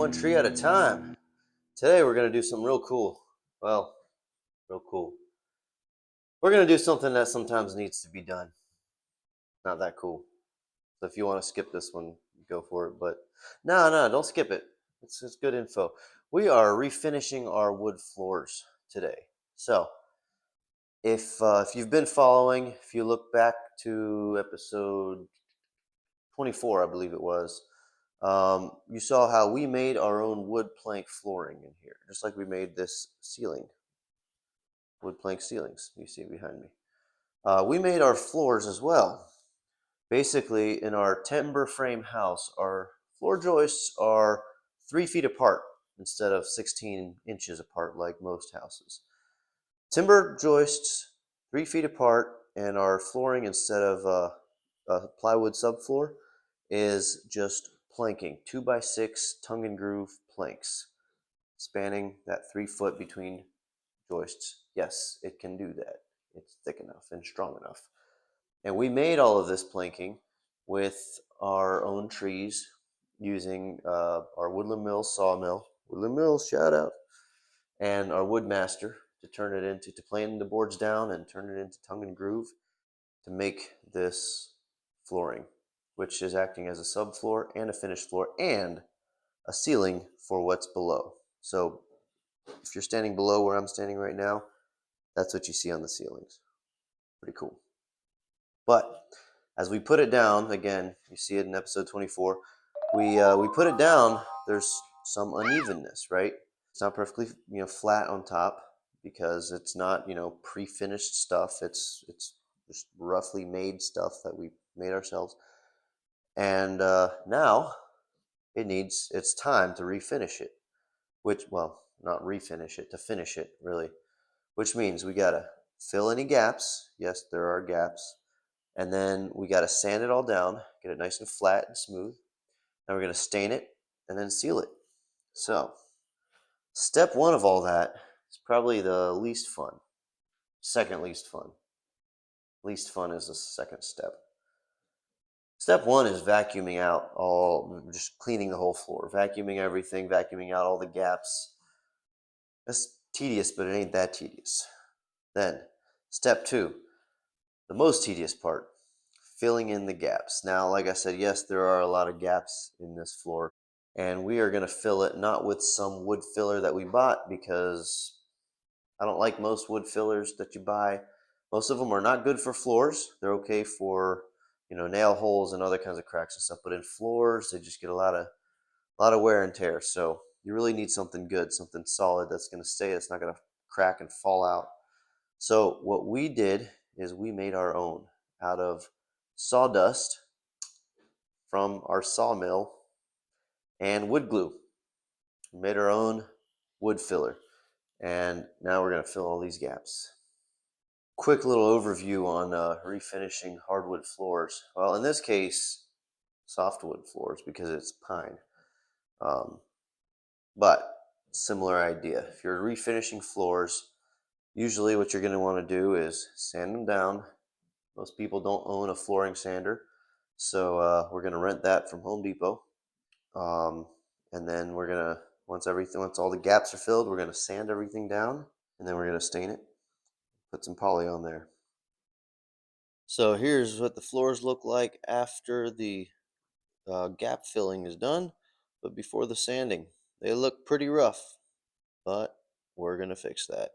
one tree at a time. Today we're going to do something real cool. Well, real cool. We're going to do something that sometimes needs to be done. Not that cool. So if you want to skip this one, go for it. But no, don't skip it. It's good info. We are refinishing our wood floors today. So if you've been following, if you look back to episode 24, I believe it was, you saw how we made our own wood plank flooring in here, just like we made this ceiling, wood plank ceilings you see behind me. We made our floors as well. Basically, in our timber frame house, our floor joists are 3 feet apart instead of 16 inches apart like most houses. Timber joists 3 feet apart, and our flooring, instead of a plywood subfloor, is just planking, 2x6 tongue and groove planks, spanning that 3 foot between joists. Yes, it can do that. It's thick enough and strong enough. And we made all of this planking with our own trees using our Woodland Mills sawmill. Woodland Mills, shout out. And our Woodmaster to turn it into, to plane the boards down and turn it into tongue and groove to make this flooring, which is acting as a subfloor and a finished floor and a ceiling for what's below. So if you're standing below where I'm standing right now, that's what you see on the ceilings. Pretty cool. But as we put it down, again, you see it in episode 24, we put it down, there's some unevenness, right? It's not perfectly, flat on top because it's not, pre-finished stuff. It's just roughly made stuff that we made ourselves. And now it's time to refinish it, which, well, not refinish it, to finish it, really, which means we gotta fill any gaps. Yes, there are gaps. And then we gotta sand it all down, get it nice and flat and smooth. Now we're gonna stain it and then seal it. So, step one of all that is probably the least fun. Second least fun. Least fun is the second step. Step one is vacuuming out just cleaning the whole floor, vacuuming everything, vacuuming out all the gaps. That's tedious, but it ain't that tedious. Then, step two, the most tedious part, filling in the gaps. Now, like I said, yes, there are a lot of gaps in this floor, and we are going to fill it not with some wood filler that we bought, because I don't like most wood fillers that you buy. Most of them are not good for floors. They're okay for, nail holes and other kinds of cracks and stuff, but in floors, they just get a lot of wear and tear. So you really need something good, something solid that's going to stay, that's not going to crack and fall out. So what we did is we made our own out of sawdust from our sawmill and wood glue. We made our own wood filler, and now we're going to fill all these gaps. Quick little overview on refinishing hardwood floors. Well, in this case, softwood floors because it's pine. But similar idea. If you're refinishing floors, usually what you're going to want to do is sand them down. Most people don't own a flooring sander, so we're going to rent that from Home Depot. And then we're going to, once all the gaps are filled, we're going to sand everything down, and then we're going to stain it, put some poly on there. So here's what the floors look like after the gap filling is done, but before the sanding. They look pretty rough, but we're going to fix that.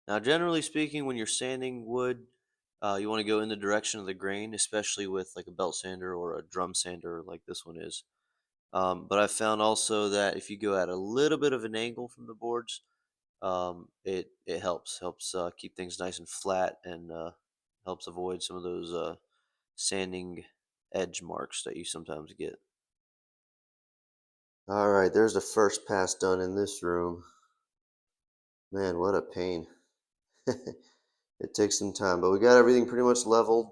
Now, generally speaking, when you're sanding wood, you want to go in the direction of the grain, especially with like a belt sander or a drum sander like this one is. But I found also that if you go at a little bit of an angle from the boards, it helps keep things nice and flat, and helps avoid some of those sanding edge marks that you sometimes get. All right, there's the first pass done in this room. Man, what a pain. It takes some time, but we got everything pretty much leveled.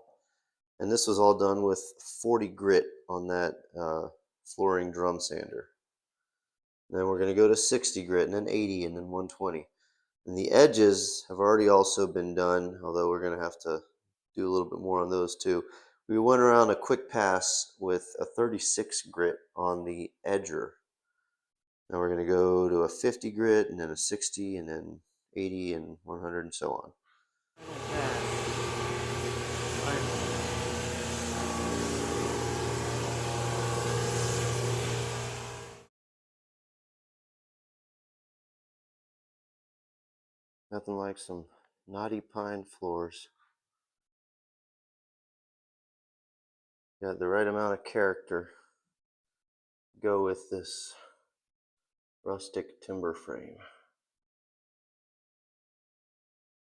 And this was all done with 40 grit on that flooring drum sander. And then we're going to go to 60 grit and then 80 and then 120. And the edges have already also been done, although we're going to have to do a little bit more on those too. We went around a quick pass with a 36 grit on the edger. Now we're going to go to a 50 grit and then a 60 and then 80 and 100 and so on. Nothing like some knotty pine floors. Got the right amount of character. Go with this rustic timber frame.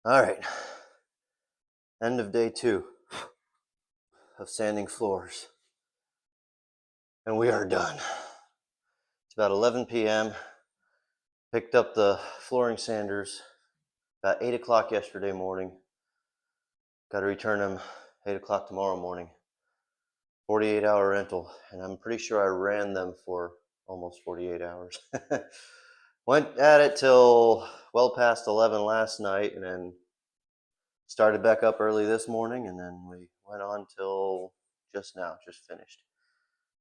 All right. End of day 2 of sanding floors. And we are done. It's about 11 p.m. Picked up the flooring sanders about 8 o'clock yesterday morning. Got to return them 8 o'clock tomorrow morning. 48-hour rental, and I'm pretty sure I ran them for almost 48 hours. Went at it till well past 11 last night, and then started back up early this morning, and then we went on till just now, just finished.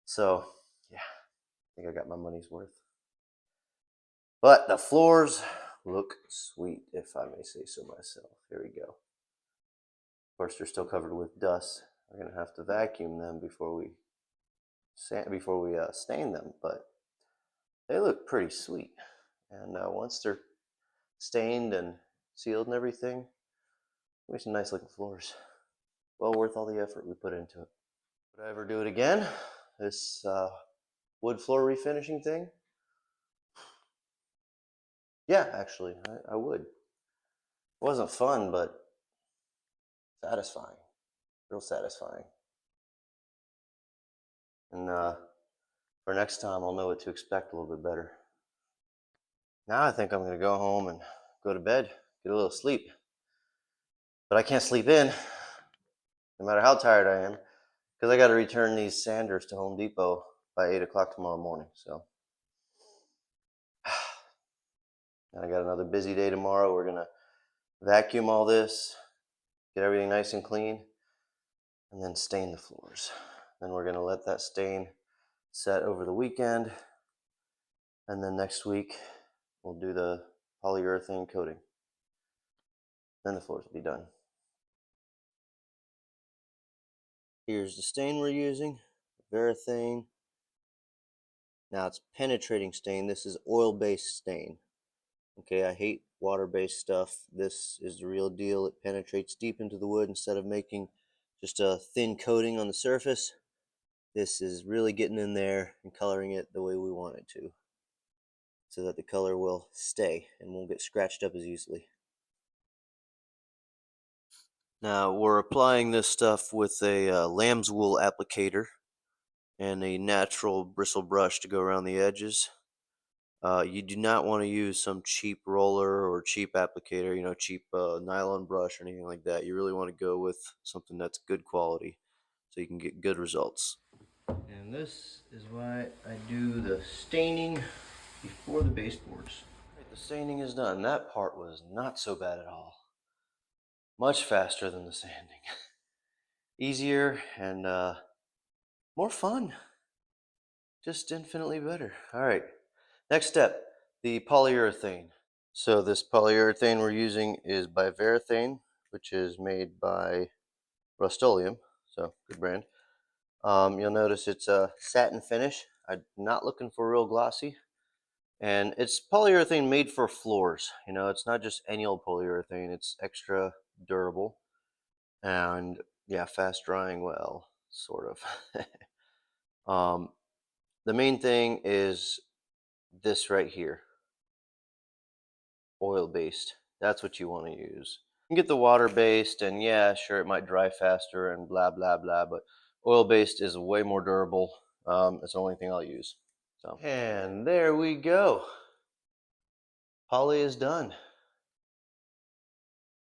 So, yeah, I think I got my money's worth. But the floors look sweet, if I may say so myself. Here we go. Of course, they're still covered with dust. We're gonna have to vacuum them before we stain them, but they look pretty sweet. And once they're stained and sealed and everything, we have some nice looking floors. Well worth all the effort we put into it. Would I ever do it again? This wood floor refinishing thing? Yeah, actually, I would. It wasn't fun, but satisfying. Real satisfying. And for next time, I'll know what to expect a little bit better. Now I think I'm going to go home and go to bed, get a little sleep. But I can't sleep in, no matter how tired I am, because I got to return these sanders to Home Depot by 8 o'clock tomorrow morning. So, and I got another busy day tomorrow. We're going to vacuum all this, get everything nice and clean, and then stain the floors. Then we're going to let that stain set over the weekend, and then next week we'll do the polyurethane coating. Then the floors will be done. Here's the stain we're using, Varathane. Now it's penetrating stain. This is oil-based stain. Okay, I hate water-based stuff. This is the real deal. It penetrates deep into the wood instead of making just a thin coating on the surface. This is really getting in there and coloring it the way we want it to, so that the color will stay and won't get scratched up as easily. Now we're applying this stuff with a lamb's wool applicator and a natural bristle brush to go around the edges. You do not want to use some cheap roller or cheap applicator, cheap nylon brush or anything like that. You really want to go with something that's good quality so you can get good results. And this is why I do the staining before the baseboards. Right, the staining is done. That part was not so bad at all. Much faster than the sanding. Easier and more fun. Just infinitely better. All right, next step, the polyurethane. So this polyurethane we're using is by Varathane, which is made by Rust-Oleum, so good brand. You'll notice it's a satin finish. I'm not looking for real glossy. And it's polyurethane made for floors. It's not just any old polyurethane. It's extra durable and, yeah, fast drying, well, sort of. The main thing is this right here, oil-based. That's what you want to use. You can get the water-based, and yeah, sure, it might dry faster and blah, blah, blah, but oil-based is way more durable. It's the only thing I'll use. So, and there we go. Poly is done.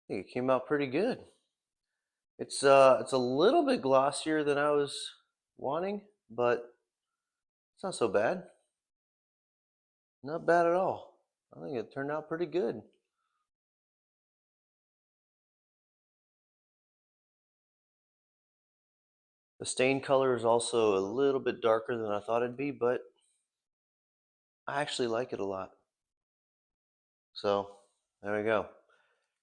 think it came out pretty good. It's a little bit glossier than I was wanting, but it's not so bad. Not bad at all. I think it turned out pretty good. The stain color is also a little bit darker than I thought it'd be, but I actually like it a lot. So there we go.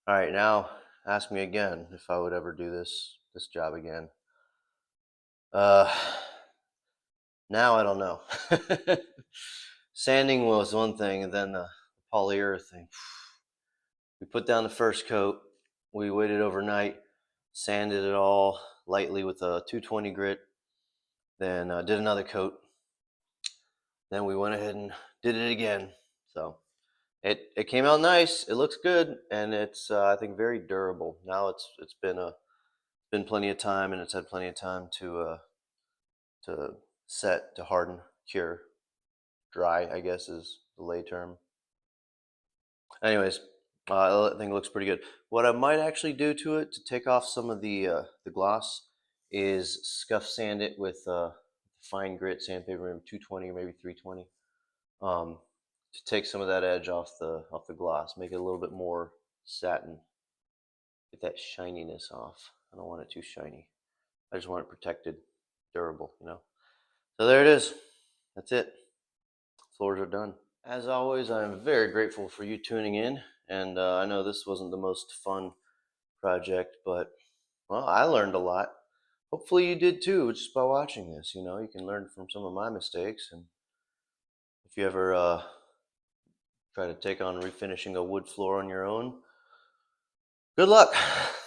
All right, now ask me again if I would ever do this job again. Now I don't know. Sanding was one thing, and then the polyurethane. We put down the first coat. We waited overnight, sanded it all lightly with a 220 grit. Then did another coat. Then we went ahead and did it again. So it came out nice. It looks good, and it's I think very durable. Now it's been plenty of time, and it's had plenty of time to set, to harden, cure, dry, I guess is the lay term. Anyways, I think it looks pretty good. What I might actually do to it to take off some of the gloss is scuff sand it with fine grit sandpaper, maybe 220 or maybe 320, to take some of that edge off the gloss, make it a little bit more satin, get that shininess off. I don't want it too shiny. I just want it protected, durable, you know. So there it is. That's it. Floors are done. As always, I'm very grateful for you tuning in, and I know this wasn't the most fun project, but well, I learned a lot. Hopefully you did too, just by watching this. You know, you can learn from some of my mistakes, and if you ever try to take on refinishing a wood floor on your own, good luck.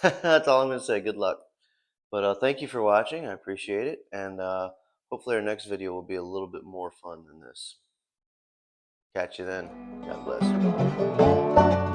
That's all I'm going to say. Good luck. But thank you for watching. I appreciate it, and hopefully our next video will be a little bit more fun than this. Catch you then. God bless.